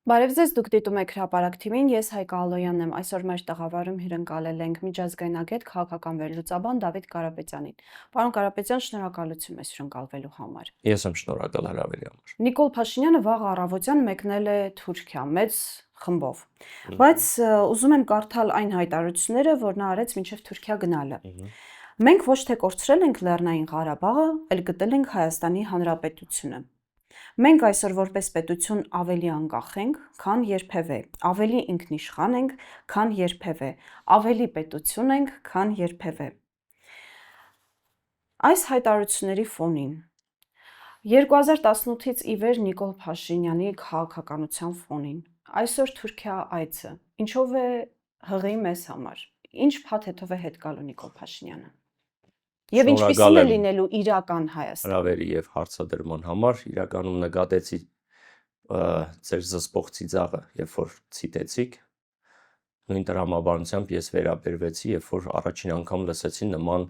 Բարև ձեզ, դուք դիտում եք հրապարակ TV-ին, ես Հայկ Ալոյանն եմ, այսօր մեր տաղավարում հյուրընկալել ենք միջազգայնագետ քաղաքական վերլուծաբան Դավիթ Կարապետյանին։ Պարոն Կարապետյան, շնորհակալություն մեզ հյուրընկալվելու համար։ Ես եմ շնորհակալ հրավերի համար։ Նիկոլ Փաշինյանը վաղ առավոտյան մեկնել է Թուրքիա մեծ խմբով, բայց ուզում եմ կարդալ այն հայտարարությունները, որ նա արեց մինչև Թուրքիա գնալը։ Մենք ոչ թե կորցրել ենք Լեռնային Ղարաբաղը, այլ գտել ենք Հայաստանի Հանրապետությունը։ Մենք այսօր որպես պետություն ավելի անկախ ենք, քան երբևէ, ավելի ինքնիշխան ենք, քան երբևէ, ավելի պետություն ենք, քան երբևէ։ Այս հայտարարությունների ֆոնին 2018-ից ի վեր Նիկոլ Փաշինյանի քաղաքականության ֆոնին այսօր Թուրքիա այցը ինչով է հղի մեզ համար, ինչ փաթեթով է հետ գալու Նիկոլ Փաշինյանը։ Եվ ինչպիսին է լինելու իրական Հայաստան։ Հրավերի եւ հարցադրման համար իրականում նկատեցի ձեր զսպող ծիծաղը, երբ որ ցիտեցիք, նույն տրամաբանությամբ ես վերաբերվեցի, երբ որ առաջին անգամ լսեցի նման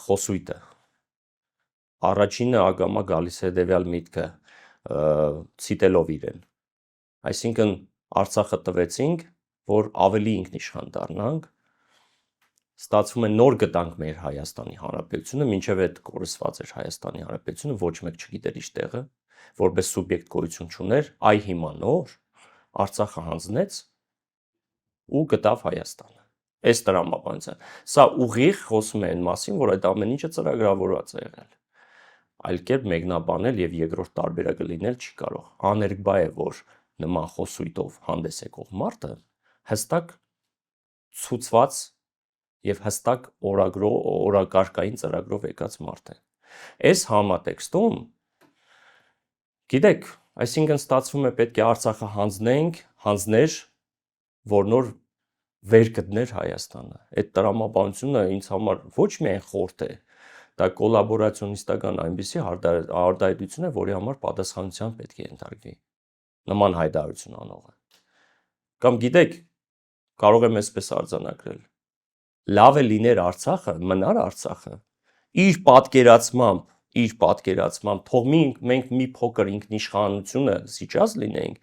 խոսույթը։ Առաջինը ակամա գալիս է հետևյալ միտքը, ցիտելով իրեն։ Այսինքն Արցախը տվեցինք, որ ավելի ինքնիշխան դառնանք, ստացվում է նոր գտանք մեր Հայաստանի Հանրապետությունը, մինչև այդ կորսված էր Հայաստանի Հանրապետությունը, ոչ մեկ չգիտեր իր տեղը, որպես սուբյեկտ գոյություն չուներ, այ հիմա նոր Արցախը հանձնեց ու գտավ Հայաստանը։ Այս տրամաբանությամբ։ Սա ուղիղ խոսում է այն մասին, որ այդ ամեն ինչը ծրագրավորված է եղել։ Այլ կերպ մեկնաբանել եւ երկրորդ տարբերակը լինել չի կարող։ Աներկբա է, որ նման խոսույթով հանդես եկող մարդը հստակ ցուցված եւ հստակ օրակարգային ծրագրով եկած մարդ է։ Այս համատեքստում գիտեք, այսինքն ստացվում է պետք է Արցախը հանձներ, որ նոր վեր գտներ Հայաստանը։ Այդ տրամաբանությունը ինձ համար ոչ միայն խորթ է, դա կոլաբորացիոնիստական այնպիսի արտահայտություն է, որի համար պատասխանատվության պետք է ենթարկվի նման հայտարարություն անողը։ Կամ գիտեք, կարող եմ այսպես արձանագրել։ Լավ է լիներ Արցախը, մնար Արցախը, իր պատկերացմամբ, թող մենք մի փոքր ինքնիշխանությունը զիջած լինենք,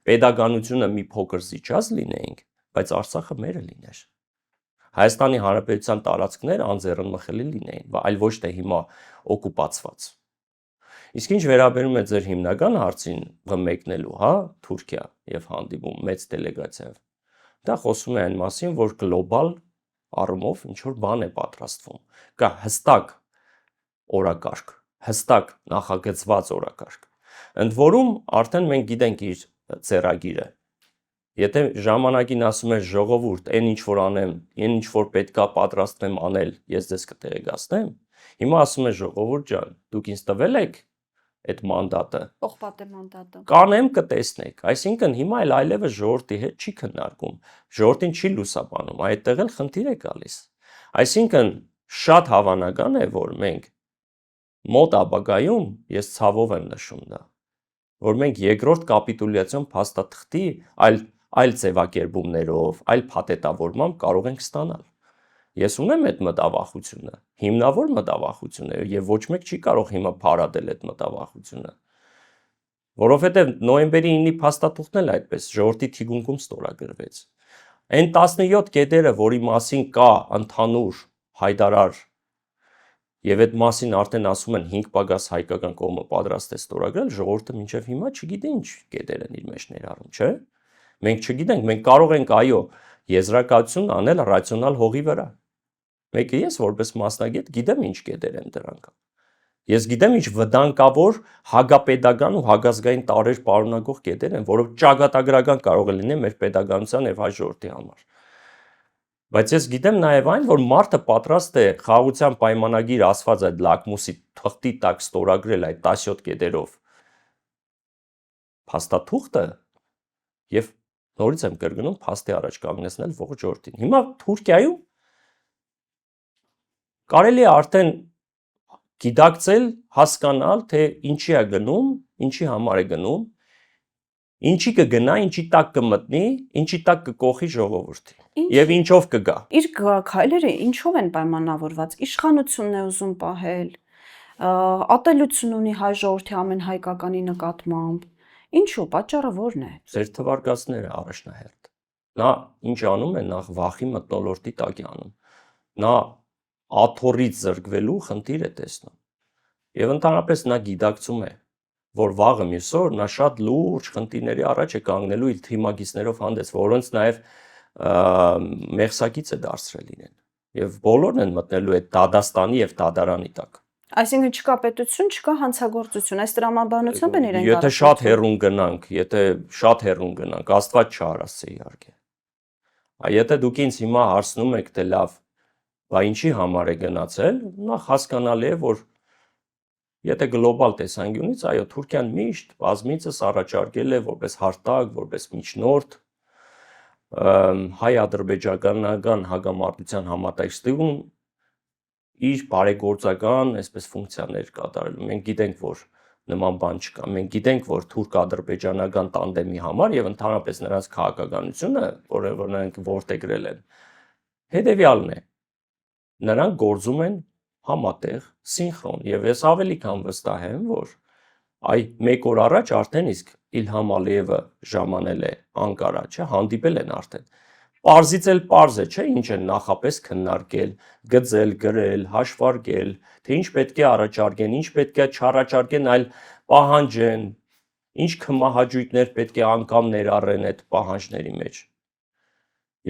պետականությունը մի փոքր զիջած լինենք, բայց Արցախը մերը լիներ։ Հայաստանի Հանրապետության տարածքները անձեռնմխելի լինեին, այլ ոչ թե հիմա օկուպացված։ Իսկ ինչ վերաբերում է ձեր հիմնական հարցին մեկնելու, Թուրքիա եւ հանդիպում մեծ դելեգացիայով, դա խոսում է այն մասին, որ գլոբալ առումով ինչ որ բան է պատրաստվում։ Կա հստակ օրակարգ, հստակ նախագծված օրակարգ։ Ընդ որում արդեն մենք գիտենք իր ձեռագիրը։ Եթե ժամանակին ասում ես ժողովուրդ, այն ինչ որ անեմ, այն ինչ որ պետքա պատրաստվեմ անել, ես ձեզ կտեղեկացնեմ, հիմա ասում է ժողովուրդ ջան, դուք ինձ տվել եք այդ մանդատը։ Պողպատե մանդատը։ Կանեմ կտեսնեք, այսինքն հիմա այլևս ժողովրդի հետ չի քննարկում, ժողովրդին չի լուսաբանում, այդտեղ էլ խնդիր է գալիս։ Այսինքն շատ հավանական է, որ մենք մոտ ապագայում, ես ցավով եմ նշում դա, որ մենք երկրորդ կապիտուլյացիոն փաստաթղթի այլ ձևակերպումներով, այլ փաթեթավորմամբ կարող ենք ստանալ։ Ես ունեմ այդ մտավախությունը, հիմնավոր մտավախություն է, եւ ոչ մեկ չի կարող հիմա փարատել այդ մտավախությունը։ Որովհետեւ նոյեմբերի 9-ի փաստաթուղթն էլ այդպես ժողովրդի թիկունքում ստորագրվեց։ Այն 17 կետերը, որի մասին կա ընդհանուր հայտարար եւ այդ մասին արդեն ասում են 5 պակաս հայկական կողմը պատրաստ է ստորագրել, ժողովուրդը մինչեւ հիմա չգիտի ինչ կետեր են իր մեջ ներառում, չէ՞։ Մենք չգիտենք, մենք կարող ենք այո, եզրակացություն անել ռացիոնալ հողի վրա։ Մեկը ես որպես մասնագետ գիտեմ ինչ կետեր են դրանք։ Ես գիտեմ ինչ վտանգավոր հագապետական ու հագազգային տարեր պարունակող կետեր են, որով ճակատագրական կարող է լինել մեր պետականության եւ հայ ժողովրդի համար։ Բայց ես գիտեմ նաեւ այն, որ մարդը պատրաստ է խաղաղության պայմանագիր ասված այդ լակմուսի թղթի տակ ստորագրել այդ 17 կետերով փաստաթուղթը եւ նորից եմ կրկնում փաստի առաջ կանգնեցնել ողջ ժողովրդին։ Հիմա Թուրքիայում կարելի է արդեն գիտակցել, հասկանալ, թե ինչի է գնում, ինչի համար է գնում, ինչի կգնա, ինչի տակ կմտնի, ինչի տակ կկողի ժողովրդի եւ ինչով կգա։ Իր քայլերը ինչով են պայմանավորված։ Իշխանությունն է ուզում պահել, ատելություն ունի հայ ժողովրդի ամեն հայկականի նկատմամբ։ Ինչու, պատճառը ո՞րն է։ Ձեր թվարկածները առաջնահերթ։ Նա ինչ անում է, նախ վախի մթնոլորտի տակ է անում։ Նա աթոռից զրկվելու խնդիր է տեսնում։ Եվ ընդհանրապես նա գիտակցում է, որ վաղը մյուս օր նա շատ լուրջ խնդիրների առաջ է կանգնելու իր թիմագիծներով հանդես, որոնց նաև մեղսակից է դարձրել իրեն։ Եվ բոլորն են մտնելու այդ դադաստանի եւ դադարանի տակ։ Այսինքն չկա պետություն, չկա հանցագործություն, այս տրամաբանությամբ են իրենք Եթե շատ հեռուն գնանք, Աստված չարասցե իհարկե։ Եթե դուք ինձ հիմա հարցնում եք, թե լավ, բա ինչի համար է գնացել, նախ հասկանալի է, որ եթե գլոբալ տեսանկյունից, այո, Թուրքիան միշտ բազմիցս առաջարկել է որպես հարթակ, որպես միջնորդ հայ-ադրբեջանական հակամարտության համատեքստում իր բարեգործական, այսպես ֆունկցիաներ կատարելու։ Մենք գիտենք, որ նման բան չկա։ Մենք գիտենք, որ թուրք-ադրբեջանական տանդեմի համար եւ ընդհանրապես նրանց քաղաքականությունը, որը նրանք ворտեգրել են, հետեւյալն է։ Նրանք գործում են համատեղ, սինխրոն, եւ ես ավելի քան վստահ եմ, որ մեկ օր առաջ արդեն իսկ Իլհամ Ալիևը ժամանել է Անկարա, չէ, հանդիպել են արդեն։ Պարզից էլ պարզ է, չէ, ինչ են նախապես քննարկել, գծել, գրել, հաշվարկել, թե ինչ պետք է առաջարկեն, ինչ պետք է չառաջարկեն, այլ պահանջեն, ինչ քմահաճույքներ պետք է անգամ ներառեն այդ պահանջների մեջ։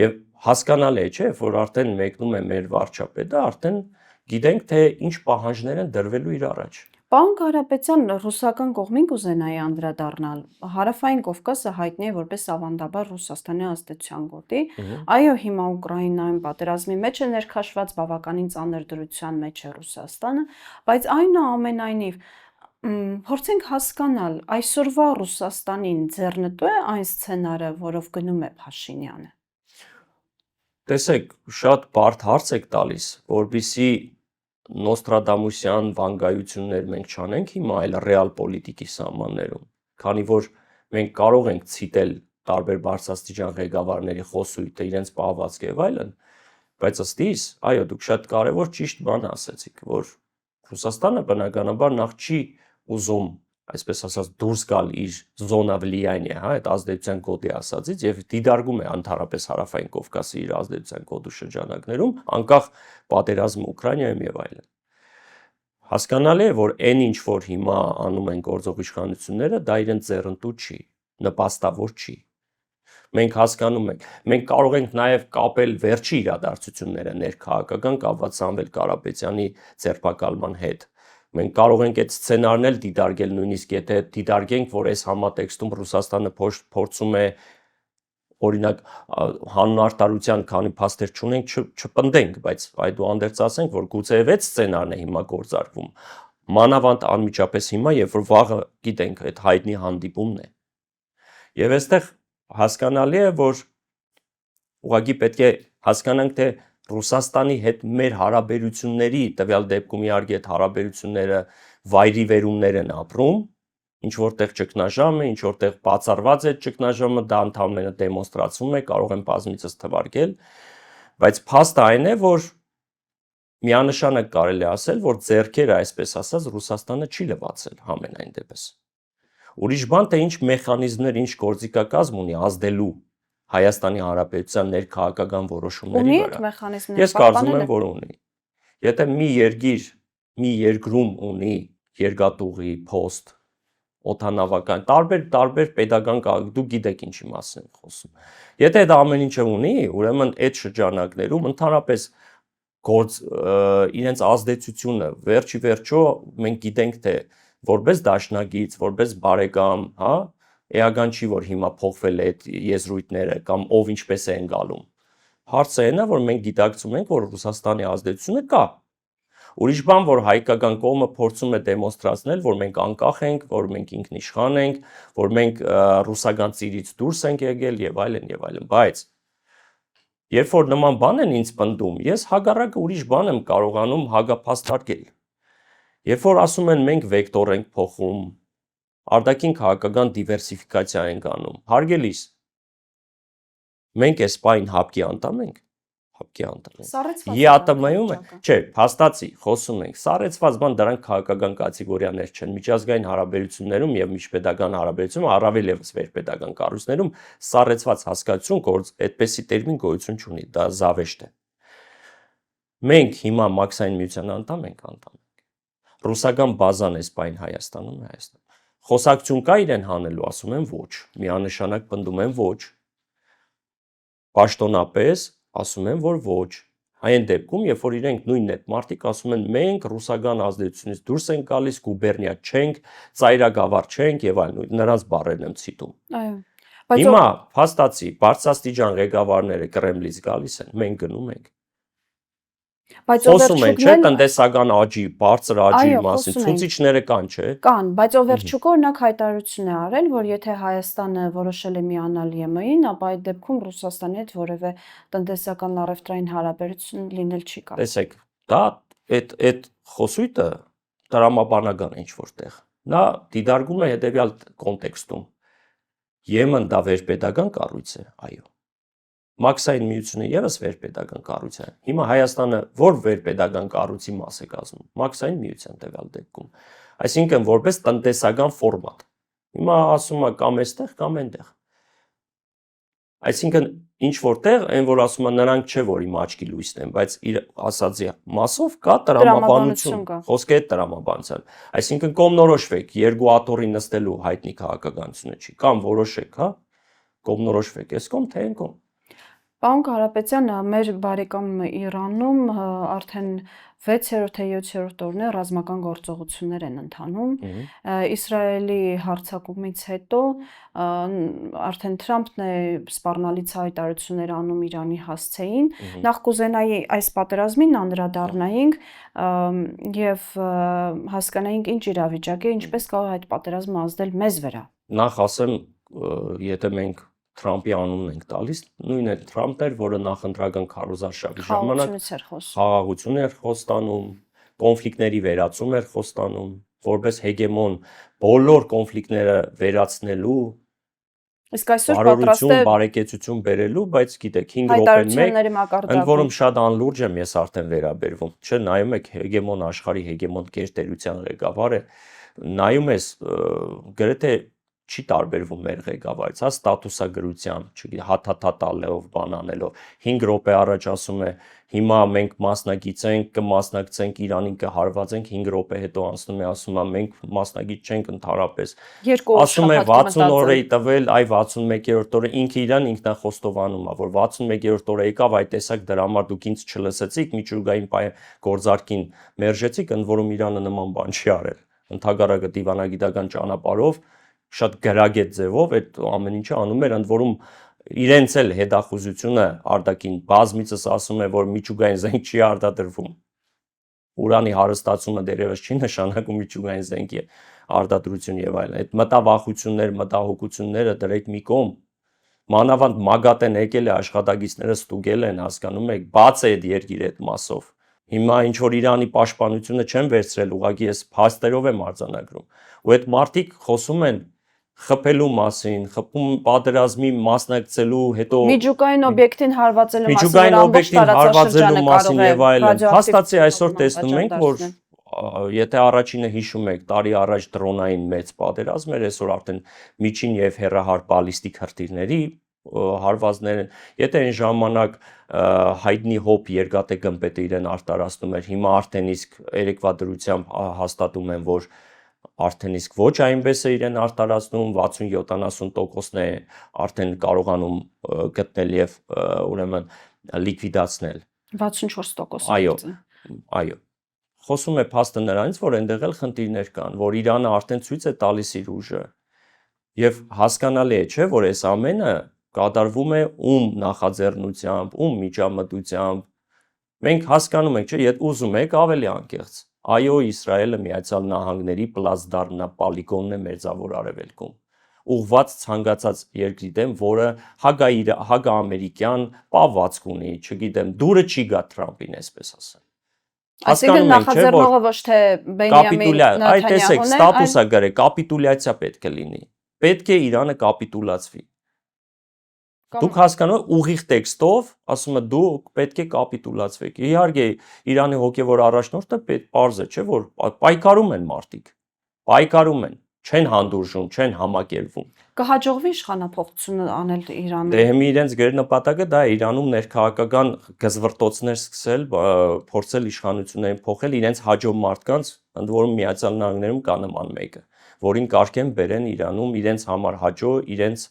Եվ հասկանալի է, չէ, որ արդեն մեկնում է մեր վարչապետը, արդեն գիտենք, թե ինչ պահանջներ են դրվելու իր առաջ։ Պարոն Կարապետյան, ռուսական կողմին կուզենայի անդրադառնալ։ Հարավային Կովկասը հայտնի է որպես ավանդաբար Ռուսաստանի ազդեցության գոտի։ Այո, հիմա Ուկրաինայում պատերազմի մեջ է ներքաշված, բավականին ծանր դրության մեջ է Ռուսաստանը, բայց այնուամենայնիվ փորձենք հասկանալ, այսօրվա Ռուսաստանին ձեռնտու է այն սցենարը, որով գնում է Փաշինյանը։ Տեսեք, շատ բարդ հարց եք տալիս, որպեսզի Նոստրադամուսյան վանգայություններ մենք չանենք հիմա այլ ռեալ պոլիտիկի սահմաններում, քանի որ մենք կարող ենք ցիտել տարբեր բարձրաստիճան ղեկավարների խոսույթը, իրենց պահվածքը եւ այլն, բայց ըստ իս, այո, դուք շատ կարևոր ճիշտ բան ասացիք, որ Ռուսաստանը բնականաբար նախ չի ուզում, այսպես ասած, դուրս գալ իր զոնա վլիայնիա, այդ ազդեցության կոդի ասածից եւ դիդարգում է ընդհանրապես Հարավային Կովկասի իր ազդեցության կոդու շրջանակներում, անկախ պատերազմը Ուկրաինայում եւ այլն։ Հասկանալի է, որ այն ինչ որ հիմա անում են գործող իշխանությունները, դա իրենց ձեռնտու չի, նպաստավոր չի։ Մենք հասկանում ենք, մենք կարող ենք նաև կապել վերջի իրադարձությունները ներքաղաքական կապված Սամվել Կարապետյանի ձերբակալման հետ։ Մենք կարող ենք այդ սցենարն էլ դիտարկել, նույնիսկ եթե դիտարկենք, որ այս համատեքստում Ռուսաստանը փորձում է օրինակ հանուն քանի փաստեր չունենք չպնդենք, բայց այդուհանդերձ ասենք, որ գուցե այդ սցենարն է հիմա գործարկվում։ Մանավանդ անմիջապես հիմա, երբ որ վաղը գիտենք այդ հայտնի հանդիպումն է։ Եվ այստեղ հասկանալի է, որ ուղղակի պետք է հասկանանք, թե Ռուսաստանի հետ մեր հարաբերությունների, տվյալ դեպքում իհարկե այդ հարաբերությունները վայրի վերումներ են ապրում, ինչ որտեղ ճգնաժամ է, ինչ որտեղ բացառված է ճգնաժամը, դա ընդհանրապես դեմոնստրացվում է, կարող են բազմիցս թվարկել, բայց փաստը այն է, որ միանշանակ կարելի է ասել, որ ձեռքերը, այսպես ասած, Ռուսաստանը չի լվացել համենայն դեպս։ Ուրիշ բան, թե ինչ մեխանիզմներ, ինչ գործիքակազմ ունի ազդելու Հայաստանի Հանրապետության ներքաղաքական որոշումների վրա։ Ես կարծում եմ, որ ունի։ Եթե մի երկրում ունի երկաթուղի, փոստ, օդանավական, տարբեր պետական քաղաք, դուք գիտեք ինչի մասին եմ խոսում։ Եթե դա ամեն ինչը ունի, ուրեմն այդ շրջանակներում ընդհանրապես իրենց ազդեցությունը վերջի վերջո մենք գիտենք, թե որպես դաշնակից, որպես բարեկամ, հա, էական չի, որ հիմա փոխվել է այդ եզրույթները կամ ով ինչպես է ընկալում։ Հարցը այն է, որ մենք գիտակցում ենք, որ Ռուսաստանի ազդեցությունը կա։ Ուրիշ բան, որ հայկական կողմը փորձում է դեմոնստրացնել, որ մենք անկախ ենք, որ մենք ինքնիշխան ենք, որ մենք ռուսական ծիրից դուրս ենք եկել եւ այլն եւ այլն, բայց երբ որ նման բան են ինձ պնդում, ես հակառակը ուրիշ բան եմ կարողանում հագափաստարկել։ Երբ որ ասում են մենք վեկտոր ենք փոխում, արտաքին քաղաքական դիվերսիֆիկացիա ենք անում, հարգելիս, մենք այս պայն հապկի անդամ ենք, հապկի անտղին։ Սառեցված ԵԱՏՄ-ում չէ, փաստացի խոսում ենք, սառեցված բան դրանք քաղաքական կատեգորիաներ չեն։ Միջազգային հարաբերություններում եւ միջպետական հարաբերությունում, առավել եւս վերպետական կառույցներում սառեցված հասկացություն այդպեսի տերմին գոյություն չունի, դա զավեշտ է։ Մենք հիմա Մաքսային միության անդամ ենք։ Ռուսական բազան է սպայն Հայաստանում է Հայաստան։ Խոսակցություն կա իրեն հանելու, ասում են ոչ, միանշանակ պնդում են ոչ։ Պաշտոնապես ասում են, որ ոչ։ Այն դեպքում, երբ որ իրենք նույնն այդ մարդիկ ասում են, մենք ռուսական ազդեցությունից դուրս ենք գալիս, գուբերնիա չենք, ծայրագավառ չենք եւ այլն, նրանց բառերն եմ ցիտում։ Այո։ Հիմա փաստացի բարձրաստիճան ղեկավարները Կրեմլից գալիս են, մենք գնում ենք։ Խոսում են, չէ, տնտեսական աճի, բարձր աճի մասին, ցուցիչները կան, չէ։ Կան, բայց Օվերչուկը օրինակ հայտարարություն է արել, որ եթե Հայաստանը որոշել է միանալ ԵՄ-ին, ապա այդ դեպքում Ռուսաստանի հետ որևէ տնտեսական առևտրային հարաբերություն լինել չի կարող։ Տեսեք, դա այդ խոսույթը տրամաբանական է ինչ-որտեղ։ Նա դիտարկում է հետևյալ կոնտեքստում։ ԵՄ-ն դա վերպետական կառույց է, այո։ Մաքսային միությունը եւս վերպետական կառույց է։ Հիմա Հայաստանը որ վերպետական կառույցի մաս է կազմում։ Մաքսային միության տվյալ դեպքում։ Այսինքն որպես տնտեսական ֆորմատ։ Հիմա ասում է կամ այստեղ կամ այնտեղ։ Այսինքն ինչ որտեղ այն որ ասում է նրանք չէ որ իմ աչքի լույսն են, բայց իր ասածի մասով կա տրամաբանություն։ Խոսքը է տրամաբանության։ Այսինքն կողմնորոշվեք երկու աթոռի նստելու հայտնի քաղաքականությունը չի։ Կամ որոշեք, հա, կողմնորոշվեք, այս կողմ թե այն կողմ։ Պարոն Կարապետյան, մեր բարեկամ Իրանում արդեն 6-րդ թե 7-րդ օրն է ռազմական գործողություններ են ընթանում։ Իսրայելի հարձակումից հետո արդեն Թրամփն է սպառնալից հայտարարություններ անում Իրանի հասցեին։ Նախ կուզենայի այս պատերազմին անդրադառնայինք եւ հասկանայինք ինչ իրավիճակ է, ինչպես կարող է այդ պատերազմը ազդել մեզ վրա։ Նախ ասեմ, եթե մենք Թրամփի անունն ենք տալիս, նույնն է Թրամփն էր, որը նախընտրական քարոզարշավի ժամանակ խաղաղություն էր խոստանում, կոնֆլիկտների վերացում էր խոստանում, որպես հեգեմոն բոլոր կոնֆլիկտները վերացնելու, իսկ այսօր պատրաստ է բարեկեցություն բերելու, բայց գիտեք 5 րոպեն մեկ, ընդ որում շատ անլուրջ եմ ես արդեն վերաբերվում, չէ, նայում եք հեգեմոն աշխարհի հեգեմոն կերտերության ղեկավար է, նայում ես գրեթե չի տարբերվում մեր ղեկավարից, հա, ստատուսագրությամբ, չգիտեմ, հաթաթա տալով, բան անելով։ 5 րոպե առաջ ասում է, հիմա մենք մասնակից ենք, կմասնակցենք Իրանին, կհարվածենք, 5 րոպե հետո անցնում է, ասում է, մենք մասնակից չենք ընդհանրապես։ Ասում է 60 օր էի տվել, այ 61-րդ օրը ինքը իրան ինքնախոստովանում է, որ 61-րդ օրը եկավ, այ տեսակ դրա համար դուք ինձ չլսեցիք, միջուկային գործարքին մերժեցիք, ընդ որում Իրանը նման բան չի արել։ Ընդհակառակը դիվանագիտական ճանապարհով շատ գրագետ ձևով այդ ամեն ինչը անում էր, ընդ որում իրենց էլ հետախուզությունը արտաքին բազմիցս ասում է, որ միջուկային զենք չի արտադրվում։ Ուրանի հարստացումը դեռևս չի նշանակում միջուկային զենքի արտադրություն եւ այլն։ Այդ մտավախություններ, մտահոգությունները դրեք մի կողմ։ Մանավանդ ՄԱԳԱՏ-ն եկել է աշխատակիցները ստուգել են, հասկանում եք, բաց է այդ երկիրը այդ մասով։ Հիմա ինչ որ Իրանի պաշտպանությունը չեն վերցրել, ուղղակի ես փաստերով եմ արձանագրում։ Ու այդ մարդիկ խոսում են խփելու մասին, խփում պատերազմի մասնակցելու, հետո միջուկային օբյեկտին հարվածելու մասին, միջուկային օբյեկտին հարվածելու մասին եւ այլն։ Փաստացի այսօր տեսնում ենք, որ եթե առաջինը հիշում եք, տարի առաջ դրոնային մեծ պատերազմ էր, այսօր արդեն միջին եւ հեռահար բալիստիկ հրթիռների հարվածներ են։ Եթե այն ժամանակ հայտնի հոբ երկաթե գմբեթը իրեն արտարացնում էր, հիմա արդեն իսկ երեկվա դրությամբ հաստատում են, որ արդեն իսկ ոչ այնպես է իրեն արտարացնում, 60-70%-ն է արդեն կարողանում գտնել եւ ուրեմն լիկվիդացնել։ 64%։ Այո։ Խոսում է փաստը նրանից, որ այնտեղ էլ խնդիրներ կան, որ Իրանը արդեն ցույց է տալիս իր ուժը։ Եվ հասկանալի է, չէ, որ այս ամենը կատարվում է ում նախաձեռնությամբ, ում միջամտությամբ։ Մենք հասկանում ենք, չէ, եթե ուզում եք ավելի անկեղծ։ Այո, Իսրայելը Միացյալ Նահանգների պլացդարմն է, պոլիգոնն է Մերձավոր Արևելքում։ Ուղղված ցանկացած երկրի դեմ, որը հակաամերիկյան պահվածք ունի, չգիտեմ, դուրը չի գա Թրամփին, այսպես ասեմ։ Այսինքն նախաձեռնողը ոչ թե Բենյամին Նեթանյահուն է, այ տեսեք, ստատուսը գրե, կապիտուլյացիա պետք է լինի։ Պետք է Իրանը կապիտուլացվի։ Դուք հասկանում եք ուղիղ տեքստով, ասում է դուք պետք է կապիտուլացվեք։ Իհարկե, Իրանի հոգևոր առաջնորդը պարզ է, չէ՞ որ պայքարում են մարդիկ։ Պայքարում են, չեն հանդուրժում, չեն համակերպվում։ Կհաջողվի իշխանափոխություն անել Իրանում։ Դե հիմա իրենց գերնպատակը դա է Իրանում ներքաղաքական գզվռտոցներ սկսել, փորձել իշխանություններին փոխել իրենց հաջող մարդկանց, ընդ որում Միացյալ Նահանգներում կա նման մեկը, որին կարգեն բերեն Իրանում իրենց համար հաջող, իրենց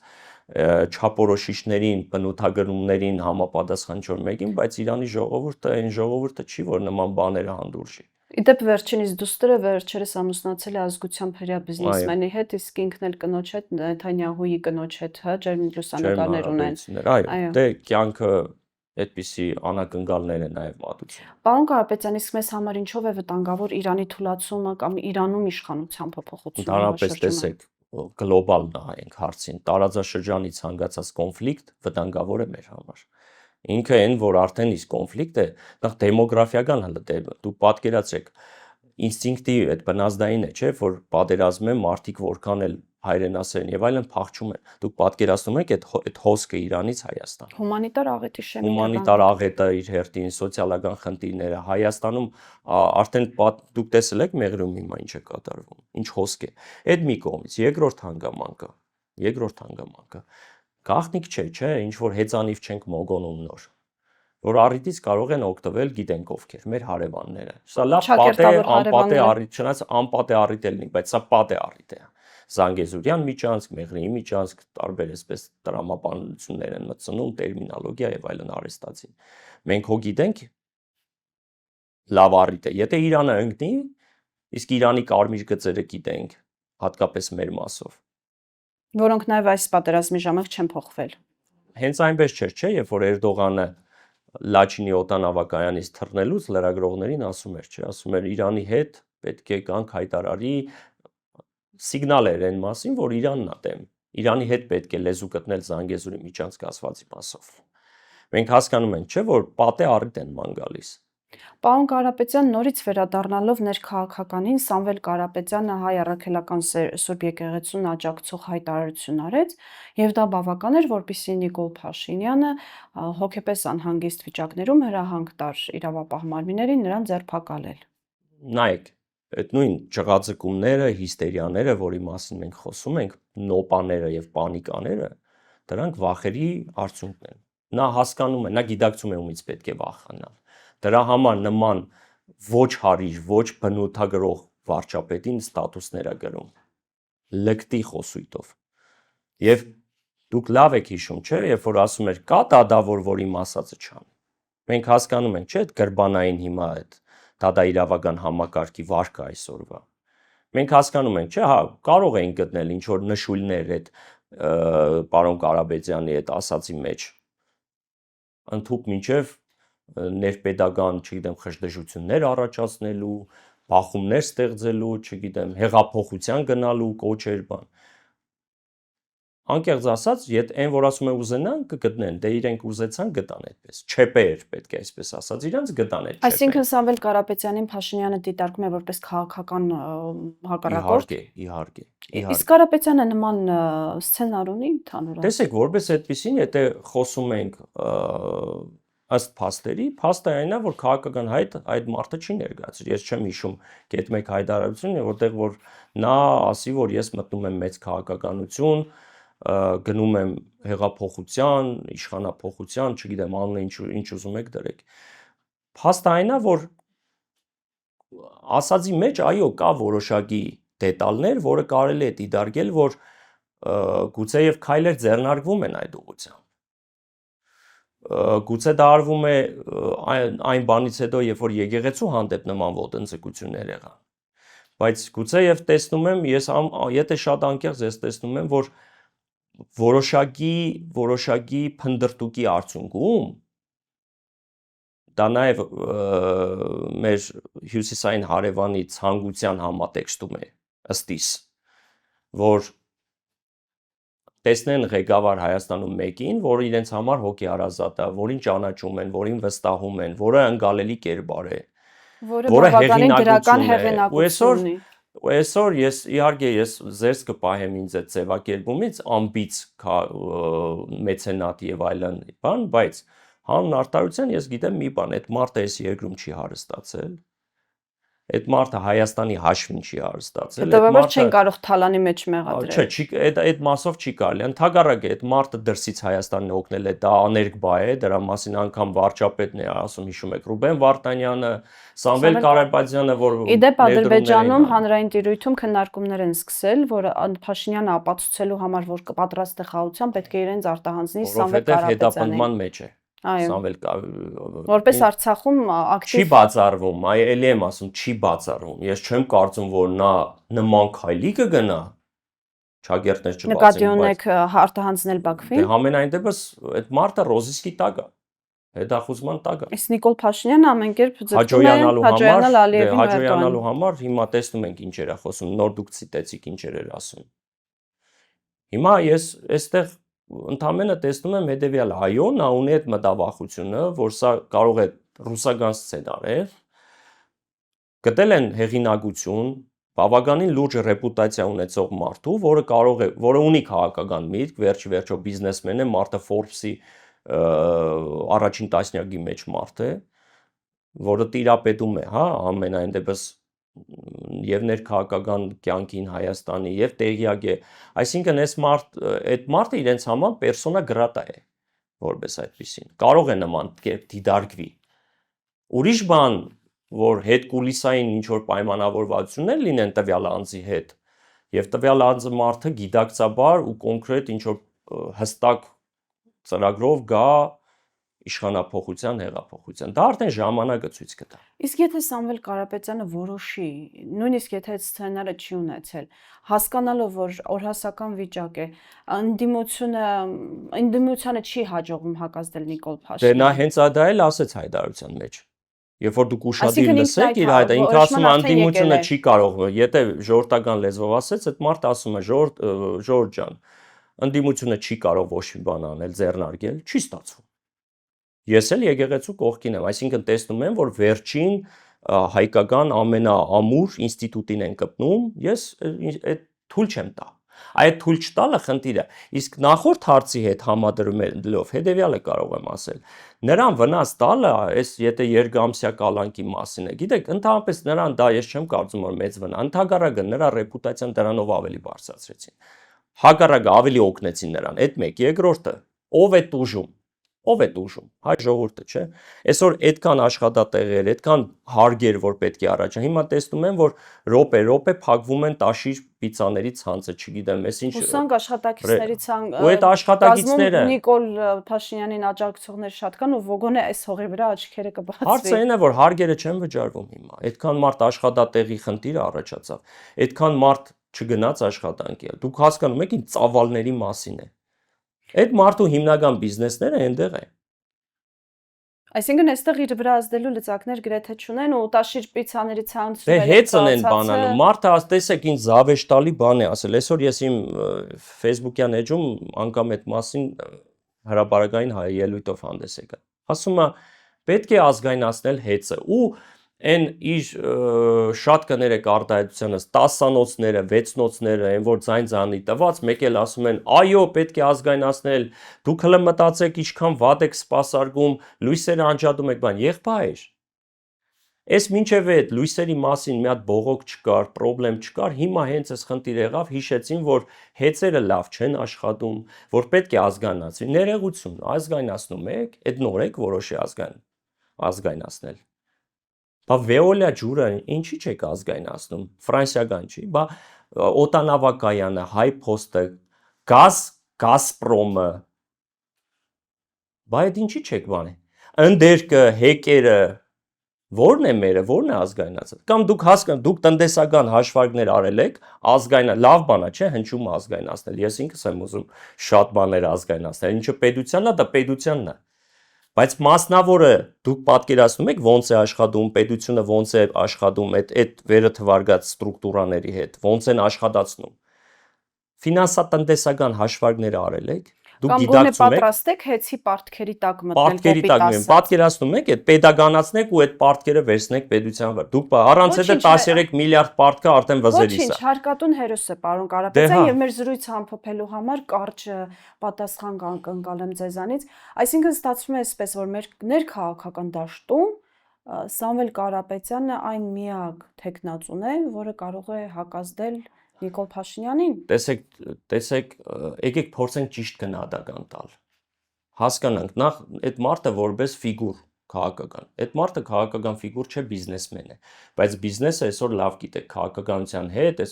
չափորոշիչներին, բնութագրումներին համապատասխան չոր մեկին, բայց Իրանի ժողովուրդը այն ժողովուրդը չի, որ նման բաները հանդուրժի։ Իդեպ վերջինիս դուստրը վերջերս ամուսնացել է ազգությամբ հրյա բիզնեսմենի հետ, իսկ ինքն էլ կնոջ հետ, Նեթանյահուի կնոջ հետ, հա, ջերմ լուսանկարներ ունեն։ Այո, դե կյանքը այդպիսի անակնկալներ է նաև մատուցում։ Պարոն Կարապետյան, իսկ մեզ համար ինչով է վտանգավոր Իրանի թուլացումը կամ Իրանում իշխանության փոփոխությունը։ Ընդհանրապես տեսեք, գլոբալ նայենք հարցին, տարածաշրջանի ցանկացած կոնֆլիկտ վտանգավոր է մեր համար։ Ինքը այն, որ արդեն իսկ կոնֆլիկտ է, նախ դեմոգրաֆիական հլտել, դու պատկերացրեք, ինստինկտիվ այդ բնազդային է, չէ, որ պատերազմում են մարդիկ որքան էլ հայրենասեր եւ այլն փախչում են։ Դուք պատկերացնում եք այդ հոսքը Իրանից Հայաստան։ Հումանիտար աղետի շեմի։ Հումանիտար աղետը իր հերթին, սոցիալական խնդիրները Հայաստանում արդեն դուք տեսել եք Մեղրում հիմա ինչ է կատարվում, ինչ հոսք է։ Այդ մի կողմից, երկրորդ հանգամանքը գաղտնիք չէ, ինչ որ հեծանիվ չենք մոգոնում նոր, որ առիթից կարող են օգտվել գիտենք ովքեր, մեր հարևանները։ Սա լավ պատ է, անպատ է առիթ, չնայած անպատ է առիթ է լինի, բայց սա պատ է առիթ է։ Զանգեզուրյան միջանցք, Մեղրիի միջանցք, տարբեր այսպես տրամաբանություններ են մտցնում, տերմինոլոգիա եւ այլն արհեստացին։ Մենք հո գիտենք լավ առիթ է, եթե Իրանը ընկնի, իսկ Իրանի կարմիր գծերը գիտենք, հատկապես մեր մասով։ Որոնք նաև այս պատերազմի ժամանակ չեն փոխվել։ Հենց այնպես չէ, երբ որ Էրդողանը Լաչինի օտանավակայանից թռնելուց լրագրողներին ասում էր, չէ, ասում էր Իրանի հետ պետք է կանք հայտարարի սիգնալ էր այն մասին, որ Իրանն է դեմ։ Իրանի հետ պետք է լեզու գտնել Զանգեզուրի միջանցք ասվածի մասով։ Մենք հասկանում ենք, չէ, որ պատե առիթ են ման գալիս։ Պարոն Կարապետյան, նորից վերադառնալով ներքաղաքականին, Սամվել Կարապետյանը Հայ առաքելական Սուրբ եկեղեցուն աջակցող հայտարարություն արեց, եւ դա բավական էր, որպեսզի Նիկոլ Փաշինյանը հոգեպես անհանգիստ վիճակներում հրահանգ տար իրավապահ մարմիններին նրան ձերբակալել։ Նայեք, այդ նույն ճղածկումները, հիստերիաները, որի մասին մենք խոսում ենք, նոպաները եւ պանիկաները, դրանք վախերի արդյունքն են։ Նա հասկանում է, նա գիտակցում է ումից պետք է վախենալ։ Դրա համար նման ոչ հարիր, ոչ բնութագրող վարչապետին ստատուսներ է գրում լկտի խոսույթով։ Եվ դուք լավ եք հիշում, չէ, երբ որ ասում էր կա դադավոր, որ իմ ասածը չանի։ Մենք հասկանում ենք, չէ, այդ գրբանային հիմա այդ դադաիրավական համակարգի վարկը այսօրվա։ Մենք հասկանում ենք, չէ, հա, կարող էին գտնել ինչ որ նշույլներ այդ պարոն Կարապետյանի այդ ասածի մեջ։ Ընդհուպ մինչև ներպետական, չգիտեմ, խժդժություններ առաջացնելու, բախումներ ստեղծելու, չգիտեմ, հեղափոխության գնալու կոչեր բան։ Անկեղծ ասած, եթե այն որ ասում է ուզենան կգտնեն, դե իրենք ուզեցան գտան այդպես։ Չեպեր պետք է այսպես ասած, իրանց գտան այդ չեպեր։ Այսինքն Սամվել Կարապետյանին Փաշինյանը դիտարկում է որպես քաղաքական հակառակորդ։ Իհարկե։ Իսկ Կարապետյանը նման սցենար ունի ընդհանուր։ Տեսեք, որպես այդպեսին, եթե խոսում ենք ըստ փաստերի, փաստը այն է, որ քաղաքական հայտ այդ մարդը չի ներկայացրել։ Ես չեմ հիշում գետ մեկ հայտարարություն, որտեղ որ նա ասի, որ ես մտնում եմ մեծ քաղաքականություն, գնում եմ հեղափոխության, իշխանափոխության, չգիտեմ, անունը ինչ ուզում եք դրեք։ Փաստը այն է, որ ասածի մեջ այո կա որոշակի դետալներ, որը կարելի է դիտարկել, որ գուցեև քայլեր ձեռնարկվում են այդ ուղղությամբ։ Գուցե դա արվում է այն բանից հետո, երբ որ եկեղեցու հանդեպ նման ոտնձգություններ եղան։ Բայց գուցեև տեսնում եմ, եթե շատ անկեղծ ես տեսնում եմ, որ որոշակի փնդրտուկի արդյունքում դա նաև մեր հյուսիսային հարևանի ցանկության համատեքստում է ըստիս, որ տեսնեն ղեկավար Հայաստանում մեկին, որ իրենց համար հոգեհարազատ է, որին ճանաչում են, որին վստահում են, որը ընկալելի կերպար է, որը հեղինակություն է, Այսօր ես իհարկե զերծ կպահեմ ինձ այդ ձևակերպումից ամբից մեծենատ եւ այլն բան, բայց հանուն արտարության ես գիտեմ մի բան, այդ մարդը այս երկրում չի հարստացել։ Այդ մարդը Հայաստանի հաշվին չի հարստացել։ Հետևաբար չեն կարող թալանի մեջ մեղադրել։ Չէ, այդ մասով չի կարելի։ Ընդհակառակը այդ մարդը դրսից Հայաստանին օգնել է, դա աներկբա է, դրա մասին անգամ վարչապետն է ասում, հիշում եք, Ռուբեն Վարդանյանը, Սամվել Կարապետյանը, որ Իդեպ Ադրբեջանում հանրային տիրույթում քննարկումներ են սկսել, որ Փաշինյանը ապացուցելու համար, որ պատրաստ է խաղաղության, պետք է իրենց արտահանձնի Սամվել Կարապետյանին։ Հետապնդման մեջ է։ Այո։ Որպես Արցախում ակտիվ չի բացառվում, էլի եմ ասում, չի բացառվում։ Ես չեմ կարծում, որ նա նման քայլի կգնա։ Չագերտներ չբացեն։ Նկատի ունեք արտահանձնել Բաքվին։ Դե համենայն դեպս այդ մարդը ռոզիսկի տակ է։ Հետախուզման տակ է։ Իսկ Նիկոլ Փաշինյանը ամեն կերպ ձգտում է հաջողանալու համար հիմա տեսնում ենք ինչեր է խոսում, նոր դուք ցիտեցիք ինչեր էր ասում։ Հիմա ես այստեղ ընդամենը տեսնում եմ հետևյալը, այո, նա ունի այդ մտավախությունը, որ սա կարող է ռուսական սցենար է, գտել են հեղինակություն, բավականին լուրջ ռեպուտացիա ունեցող մարդու, որը ունի քաղաքական միտք, վերջո բիզնեսմեն է, մարդը Forbes-ի առաջին տասնյակի մեջ մարդ է, որը տիրապետում է, հա, ամենայն դեպս եւ ներքաղաքական կյանքին Հայաստանի եւ տեղյակ է, այսինքն այդ մարդը իրենց համար պերսոնա գրատա է, որպես այդպեսին, կարող է նման կերպ դիդարկվի։ Ուրիշ բան, որ հետ կուլիսային ինչ որ պայմանավորվածություններ լինեն տվյալ անձի հետ, եւ տվյալ անձը մարդը գիտակցաբար ու կոնկրետ ինչ որ հստակ ծրագրով գա իշխանափոխության, հեղափոխության։ Դա արդեն ժամանակը ցույց կտա։ Իսկ եթե Սամվել Կարապետյանը որոշի, նույնիսկ եթե այդ սցենարը չի ունեցել, հասկանալով, որ օրհասական վիճակ է, ընդդիմությանը չի հաջողվում հակազդել Նիկոլ Փաշինյանին։ Դե նա հենց դա էլ ասեց հայտարարության մեջ։ Երբ որ դուք ուշադիր լսեք իր հայտը, ինքը ասում է ընդդիմությունը չի կարող, եթե ժողովրդական լեզվով ասեց, այդ մարդը ասում է Ժորժ ջան, ընդդիմությունը չի կարող ոչ մի բան անել, ձեռնարկել, չի ստացվում։ Ես էլ եկեղեցու կողքին եմ, այսինքն տեսնում եմ, որ վերջին հայկական ամենաամուր ինստիտուտին են կպնում, ես այդ թույլ չեմ տա։ Այդ թույլ չտալը խնդիրը։ Իսկ նախորդ հարցի հետ համադրելով հետեւյալը կարող եմ ասել։ Նրան վնաս տալը, այս եթե երկամսյա կալանքի մասին է, գիտեք, ընդհանրապես նրան դա ես չեմ կարծում որ մեծ վնա, ընդհակառակը նրա ռեպուտացիան դրանով ավելի բարձրացրեցին։ Հակառակը ավելի օգնեցին նրան։ Այդ մեկ, երկրորդը, ով է տուժում։ Ով է տուժում, հայ ժողովուրդը, չէ։ Այսօր այդքան աշխատատեղեր, այդքան հարգեր, որ պետք է առաջան։ Հիմա տեսնում եմ, որ րոպե փակվում են տաշիր պիցաների ցանցը, չգիտեմ, ես ինչ։ Ուսանք աշխատակիցների ցանկ։ Ու այդ աշխատակիցները Նիկոլ Փաշինյանին աջակցողներ շատ կան ու ոգոնե այս հողի վրա աչքերը կբացվի։ Հարցը այն է, որ հարգերը չեն վճարվում հիմա։ Այդքան մարդ աշխատատեղի խնդիրը առաջացավ։ Այդքան մարդ չգնաց աշխատանքի։ Դուք հասկանում եք, ինչ ծավալների մասին է։ Այդ մարդու հիմնական բիզնեսները այնտեղ է։ Այսինքն այստեղ իր վրա ազդելու լծակներ գրեթե չունեն ու տաշիր պիցաների ցանցը Դե հեծն են բանալու։ Մարդը տեսեք ինչ զավեշտալի բան է ասել։ Այսօր ես իմ Facebook-յան էջում անգամ այդ մասին հրապարակային ելույթով հանդես եկա։ Ասում է պետք է ազգայնացնել հեծը ու այն իր շատ կներեք արտահայտությանս 10-նոցները, 6-նոցները, այն որ ձայնձանի տված, մեկ էլ ասում են, այո, պետք է ազգայնացնել, դուք հələ մտածեք ինչքան վատ եք սպասարկում, լույսերը անջատում եք, բան, եղբայր։ Այս մինչև այդ լույսերի մասին մի հատ բողոք չկար, խնդրեմ չկար, հիմա հենց այս խնդիրը եղավ, հիշեցին, որ հեծերը լավ չեն աշխատում, որ պետք է ազգանացվի, ներողություն, ազգայնացնում եք, այդ նոր եք որոշի ազգայնացնել։ Բա Veolia ջուրը ինչի՞ չեք ազգայնացնում, ֆրանսիական չի, բա օտանավակայանը, Հայփոստը, Գազպրոմը, բա այդ ինչի՞ չեք բանը, ընդերքը, հեկերը, որն է մերը, որն է ազգայնացած, կամ դուք հասկանաք, դուք տնտեսական հաշվարկներ արել եք, լավ բան է, չէ, հնչում ազգայնացնել, ես ինքս եմ ուզում շատ բաներ ազգայնացնել, ինչը պետությանն է, դա պետությանն է։ Բայց մասնավորը դուք պատկերացնում եք ոնց է աշխատում, պետությունը ոնց է աշխատում այդ վերը թվարկած ստրուկտուրաների հետ, ոնց են աշխատացնում։ Ֆինանսատնտեսական հաշվարկները արել եք։ Դուք Կամ գոնե գիտակցում եք, պատրաստ եք հեցի պարտքերի տակ մտնել պարտքերի տակ մեն, պատկերացնում եք, այդ pedagoganացնեք ու այդ պարտքերը վերցնեք պետության վրա։ Դուք առանց այդ 13 միլիարդ պարտքը արդեն վզելիս Ոչինչ, է։ հարկատուն հերոս է, պարոն Կարապետյան, եւ մեր զրույցը ամփոփելու համար կարճ պատասխան կընկալեմ ձեզանից։ Այսինքն ստացվում է այսպես, որ մեր ներքաղաքական դաշտում Սամվել Կարապետյանը այն միակ տեխնացուն է, որը կարող է հակազդել Նիկոլ Փաշինյանին։ Տեսեք, եկեք փորձենք ճիշտ գնահատական տալ։ Հասկանանք, նախ այդ մարդը որպես ֆիգուր քաղաքական։ Այդ մարդը քաղաքական ֆիգուր չէ, բիզնեսմեն է, բայց բիզնեսը այսօր լավ գիտեք քաղաքականության հետ,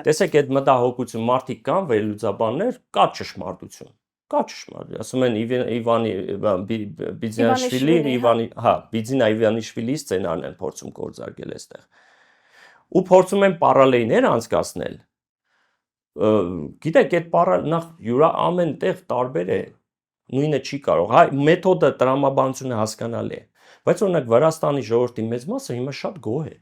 տեսեք այդ մտահոգություն մարդիկ կան, վերլուծաբաններ, կա ճշմարտություն։ Կա ճշմարտ, ասում են Բիձինա Իվանիշվիլի սցենարն են փորձում գործարկել այստեղ։ Ու փորձում են պարալելներ անցկացնել։ Գիտեք, այդ նախ յուրա ամեն տեղ տարբեր է, նույնը չի կարող։ Հայ մեթոդը տրամաբանությունը հասկանալի է, բայց օրինակ Վրաստանի ժողովրդի մեծ մասը հիմա շատ գոհ է։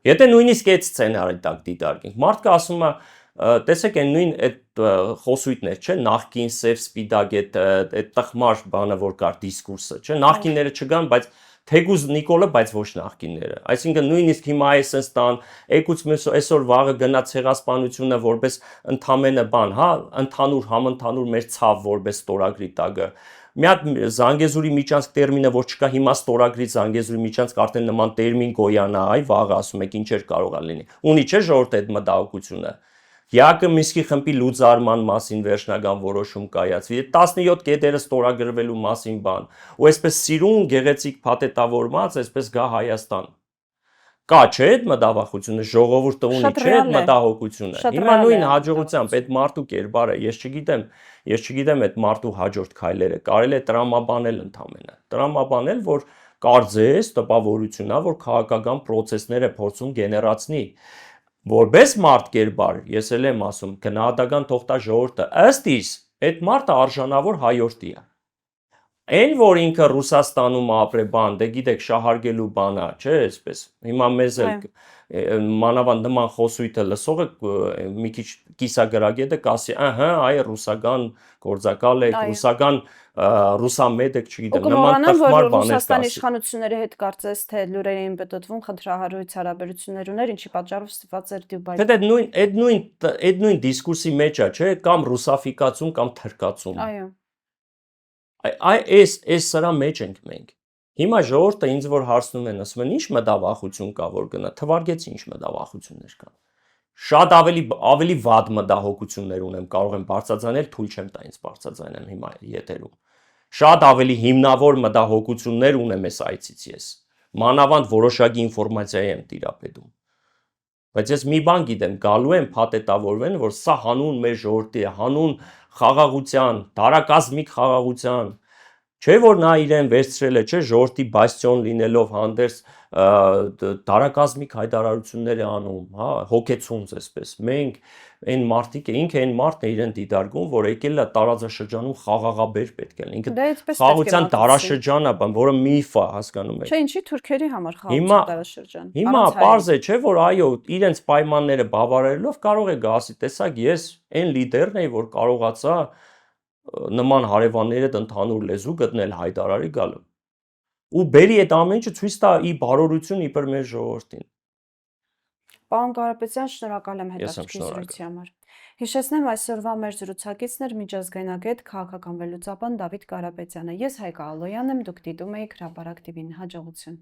Եթե նույնիսկ այդ սցենարը տակ դիտարկենք, մարդը ասում է, տեսեք այն նույն այդ խոսույթներ, չէ, նախքին սև սպիտակ այդ տխմար բանը որ կար դիսկուրսը, չէ, նախքինները չգան, բայց թեգուզ Նիկոլը, բայց ոչ նախքինները։ Այսինքն նույնիսկ հիմա այսպես տան, եկուց մյուս այսօր վաղը գնա ցեղասպանությունը որպես ընդամենը բան, հա, ընդհանուր համընդհանուր մեր ցավ որպես ստորագրի տակը։ Մի հատ Զանգեզուրի միջանցք տերմինը որ չկա, հիմա ստորագրի Զանգեզուրի միջանցք արդեն նման տերմին գոյանա, այ վաղը ասում եք ինչեր կարող է լինի։ Ունի չէ ժողովուրդ այդ մտահոգությունը։ Յակը Միսկի խմբի լուծարման մասին վերջնական որոշում կայացվի, 17 կետերը ստորագրվելու մասին բան, ու այսպես սիրուն գեղեցիկ փաթեթավորված, այսպես գա Հայաստան։ Կա չէ այդ մտավախությունը, ժողովուրդը ունի չէ այդ մտահոգությունը։ Հիմա նույն հաջողությամբ այդ մարդու կերպարը, ես չգիտեմ այդ մարդու հաջորդ քայլերը, կարելի է տրամաբանել ընդամենը։ Տրամաբանել, որ կարծես տպավորությունն է, որ քաղաքական process-ները փորձում գեներացնի։ Որպես մարդ կերպար, ես էլ եմ ասում, գնահատական թողտա ժողովուրդը, ըստ իս, այդ մարդը արժանավոր հայորդի է։ Այն որ ինքը Ռուսաստանում ապրե բան, դե գիտեք, շահարկելու բան է, չէ, այսպես։ Հիմա մեզ էլ մանավանդ նման խոսույթը լսողը մի քիչ կիսագրագետը կասի, ըհը, այ ռուսական գործակալ եք, ռուսական ռուսամետ եք, չգիտեմ, նման տխմար բաներ Ռուսաստանի իշխանությունների հետ կարծես թե լուրեր էին բտոտվում, խնդրահարույց հարաբերություններ ուներ, ինչի պատճառով ստիպված էր Դուբայ։ Դա այդ նույն դիսկուրսի մեջ է, չէ, կամ ռուսաֆիկացում, կամ թրկացում։ Այո։ Այս սրա մեջ ենք մենք։ Հիմա ժողովուրդը ինձ որ հարցնում են, ասում են, ինչ մտավախություն կա որ գնա, թվարկեցի ինչ մտավախություններ կան։ Շատ ավելի վատ մտահոգություններ ունեմ, կարող եմ բարձրաձայնել, թույլ չեմ տա ինձ բարձրաձայնեմ հիմա եթերում։ Շատ ավելի հիմնավոր մտահոգություններ ունեմ այս այցից ես։ Մանավանդ որոշակի ինֆորմացիա եմ տիրապետում։ Բայց ես մի բան գիտեմ, գալու են փաթեթավորվեն, որ սա հանուն մեր ժողովրդի է, հանուն խաղաղության, դարակազմիկ խաղաղության, չէ որ նա իրեն վերցրել է, չէ, ժողովրդի բաստիոն լինելով հանդերձ դարակազմիկ հայտարարություններ է անում, հա, հոգեցունց այսպես։ Մենք այն մարդիկ է, ինքը այն մարդն է իրեն դիտարկում, որ եկել է տարածաշրջանում խաղաղաբեր պետք է լինի։ Ինքը խաղաղության դարաշրջան է, որը միֆ է, հասկանում եք։ Չէ, ինչի թուրքերի համար խաղաղության դարաշրջան։ Հիմա պարզ է, չէ, որ այո, իրենց պայմանները բավարարելով կարող է գա ասի, տեսակ, ես այն լիդերն էի, որ կարողացա նման հարևանների հետ ընդհանուր լեզու գտնել հայտարարի գալու։ Ու բերի այդ ամեն ինչը ցույց տա ի բարօրություն իբր մեր ժողովրդին։ Պարոն Կարապետյան, շնորհակալ եմ հետաքրքիր զրույցի համար։ Հիշեցնեմ այսօրվա մեր զրուցակիցն էր միջազգայնագետ քաղաքական վերլուծաբան Դավիթ Կարապետյանը։ Ես Հայկ Ալոյան եմ, դուք դիտում եք Հրապարակ TV-ն, հաջողություն։